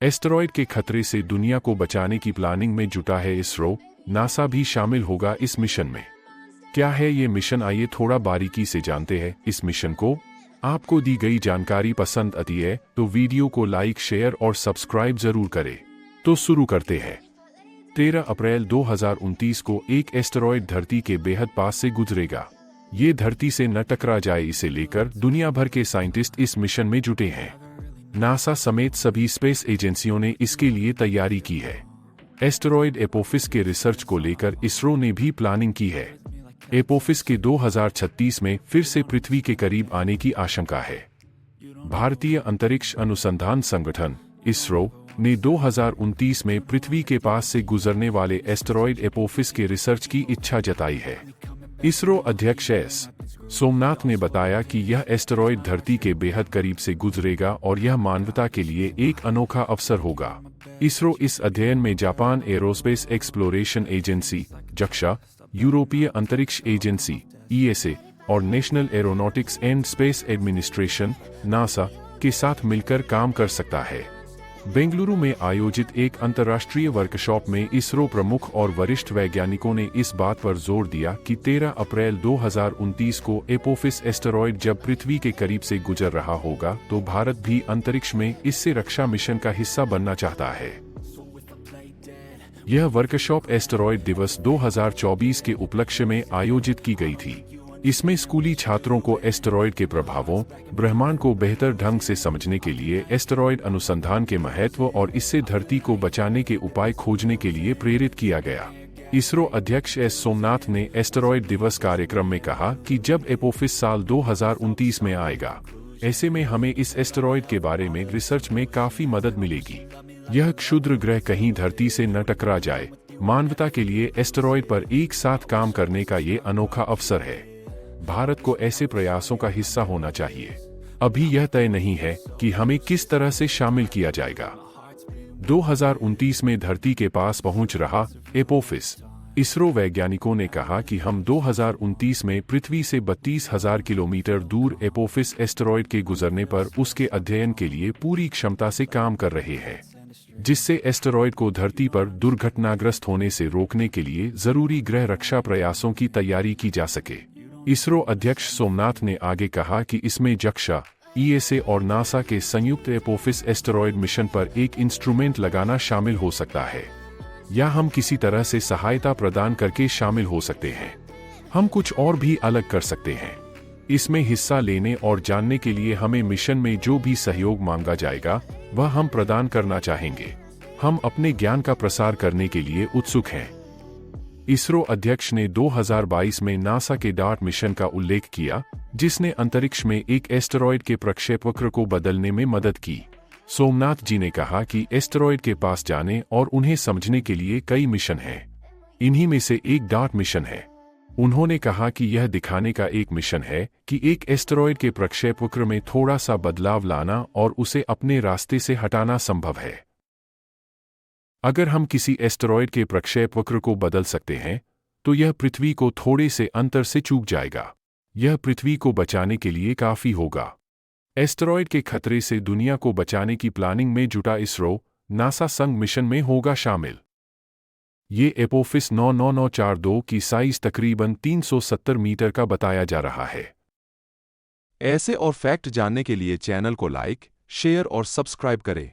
Asteroid के खतरे से दुनिया को बचाने की प्लानिंग में जुटा है इसरो। नासा भी शामिल होगा इस मिशन में। क्या है ये मिशन, आइए थोड़ा बारीकी से जानते हैं इस मिशन को। आपको दी गई जानकारी पसंद आती है तो वीडियो को लाइक, शेयर और सब्सक्राइब जरूर करें। तो शुरू करते हैं। 13 अप्रैल 2029 को एक एस्टेरॉयड धरती के बेहद पास से गुजरेगा। ये धरती से न टकरा जाए, इसे लेकर दुनिया भर के साइंटिस्ट इस मिशन में जुटे हैं। नासा समेत सभी स्पेस एजेंसियों ने इसके लिए तैयारी की है। एस्टेरॉयड एपोफिस के रिसर्च को लेकर इसरो ने भी प्लानिंग की है। एपोफिस के 2036 में फिर से पृथ्वी के करीब आने की आशंका है। भारतीय अंतरिक्ष अनुसंधान संगठन इसरो ने 2029 में पृथ्वी के पास से गुजरने वाले एस्टेरॉयड एपोफिस के रिसर्च की इच्छा जताई है। इसरो अध्यक्ष एस सोमनाथ ने बताया कि यह एस्टेरॉयड धरती के बेहद करीब से गुजरेगा और यह मानवता के लिए एक अनोखा अवसर होगा। इसरो इस अध्ययन में जापान एरोस्पेस एक्सप्लोरेशन एजेंसी जक्सा, यूरोपीय अंतरिक्ष एजेंसी ईएसए और national aeronautics and space administration NASA के साथ मिलकर काम कर सकता है। बेंगलुरु में आयोजित एक अंतर्राष्ट्रीय वर्कशॉप में इसरो प्रमुख और वरिष्ठ वैज्ञानिकों ने इस बात पर जोर दिया कि 13 अप्रैल 2029 को एपोफिस एस्टेरॉयड जब पृथ्वी के करीब से गुजर रहा होगा तो भारत भी अंतरिक्ष में इससे रक्षा मिशन का हिस्सा बनना चाहता है। यह वर्कशॉप एस्टेरॉयड दिवस 2024 के उपलक्ष्य में आयोजित की गई थी। इसमें स्कूली छात्रों को एस्टेरॉयड के प्रभावों, ब्रह्मांड को बेहतर ढंग से समझने के लिए एस्टेरॉयड अनुसंधान के महत्व और इससे धरती को बचाने के उपाय खोजने के लिए प्रेरित किया गया। इसरो अध्यक्ष एस सोमनाथ ने एस्टेरॉयड दिवस कार्यक्रम में कहा कि जब एपोफिस साल 2029 में आएगा, ऐसे में हमें इस एस्टेरॉयड के बारे में रिसर्च में काफी मदद मिलेगी। यह क्षुद्र ग्रह कहीं धरती से न टकरा जाए। मानवता के लिए एस्टेरॉयड पर एक साथ काम करने का ये अनोखा अवसर है। भारत को ऐसे प्रयासों का हिस्सा होना चाहिए। अभी यह तय नहीं है कि हमें किस तरह से शामिल किया जाएगा। 2029 में धरती के पास पहुंच रहा एपोफिस। इसरो वैज्ञानिकों ने कहा कि हम 2029 में पृथ्वी से 32,000 किलोमीटर दूर एपोफिस एस्टेरॉयड के गुजरने पर उसके अध्ययन के लिए पूरी क्षमता से काम कर रहे हैं, जिससे एस्टेरॉयड को धरती पर दुर्घटनाग्रस्त होने से रोकने के लिए जरूरी ग्रह रक्षा प्रयासों की तैयारी की जा सके। इसरो अध्यक्ष सोमनाथ ने आगे कहा कि इसमें जक्सा, ईएसए और नासा के संयुक्त एपोफिस एस्टेरॉयड मिशन पर एक इंस्ट्रूमेंट लगाना शामिल हो सकता है, या हम किसी तरह से सहायता प्रदान करके शामिल हो सकते हैं। हम कुछ और भी अलग कर सकते हैं। इसमें हिस्सा लेने और जानने के लिए हमें मिशन में जो भी सहयोग मांगा जाएगा वह हम प्रदान करना चाहेंगे। हम अपने ज्ञान का प्रसार करने के लिए उत्सुक हैं। इसरो अध्यक्ष ने 2022 में नासा के डार्ट मिशन का उल्लेख किया, जिसने अंतरिक्ष में एक एस्टेरॉयड के प्रक्षेपवक्र को बदलने में मदद की। सोमनाथ जी ने कहा कि एस्टेरॉयड के पास जाने और उन्हें समझने के लिए कई मिशन हैं। इन्हीं में से एक डार्ट मिशन है। उन्होंने कहा कि यह दिखाने का एक मिशन है कि एक एस्टेरॉयड के प्रक्षेपवक्र में थोड़ा सा बदलाव लाना और उसे अपने रास्ते से हटाना संभव है। अगर हम किसी एस्टेरॉयड के प्रक्षेपवक्र को बदल सकते हैं तो यह पृथ्वी को थोड़े से अंतर से चूक जाएगा। यह पृथ्वी को बचाने के लिए काफी होगा। एस्टेरॉयड के खतरे से दुनिया को बचाने की प्लानिंग में जुटा इसरो नासा संग मिशन में होगा शामिल। ये एपोफिस 99942 की साइज तकरीबन 370 मीटर का बताया जा रहा है। ऐसे और फैक्ट जानने के लिए चैनल को लाइक, शेयर और सब्सक्राइब करें।